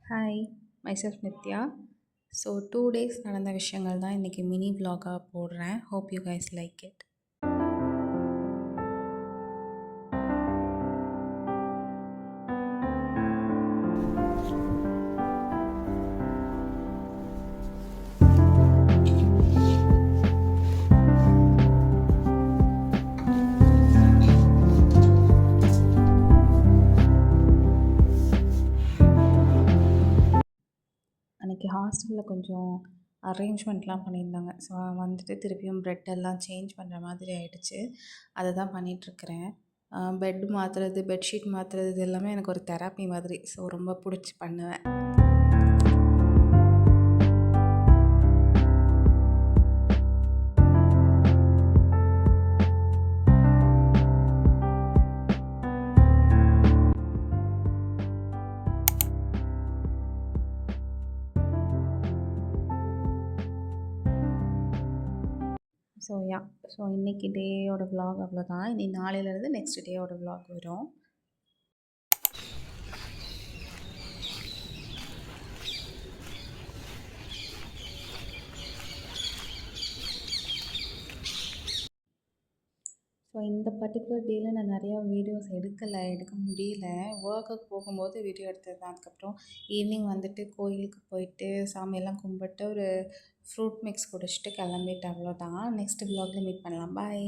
Hi, myself Nithya. So 2 days நடந்த விஷயங்கள் தான் இன்றைக்கி மினி vlog-ஆ போடுறேன். Hope you guys like it. அன்றைக்கி ஹாஸ்டலில் கொஞ்சம் அரேஞ்ச்மெண்ட்லாம் பண்ணியிருந்தாங்க. ஸோ வந்துட்டு திருப்பியும் பெட் எல்லாம் சேஞ்ச் பண்ணுற மாதிரி ஆயிடுச்சு. அதை தான் பண்ணிகிட்ருக்கிறேன். பெட் மாற்றுறது, பெட்ஷீட் மாற்றுறது இது எல்லாமே எனக்கு ஒரு தெரப்பி மாதிரி. ஸோ ரொம்ப பிடிச்சி பண்ணுவேன். ஸோ இன்றைக்கி டேயோட vlog அவ்வளோதான். இனி நாளையிலேருந்து நெக்ஸ்ட் டேயோட vlog வரும். ஸோ இந்த பர்டிகுலர் டேயில் நான் நிறையா வீடியோஸ் எடுக்க முடியல. ஒர்க்குக்கு போகும்போது வீடியோ எடுத்தது தான். அதுக்கப்புறம் ஈவினிங் வந்துட்டு கோயிலுக்கு போயிட்டு சாமியெல்லாம் கும்பிட்டு ஒரு ஃப்ரூட் மிக்ஸ் குடிச்சிட்டு கிளம்பிட்டேன். அவ்வளோதான். நெக்ஸ்ட் vlogல மீட் பண்ணலாம். பாய்.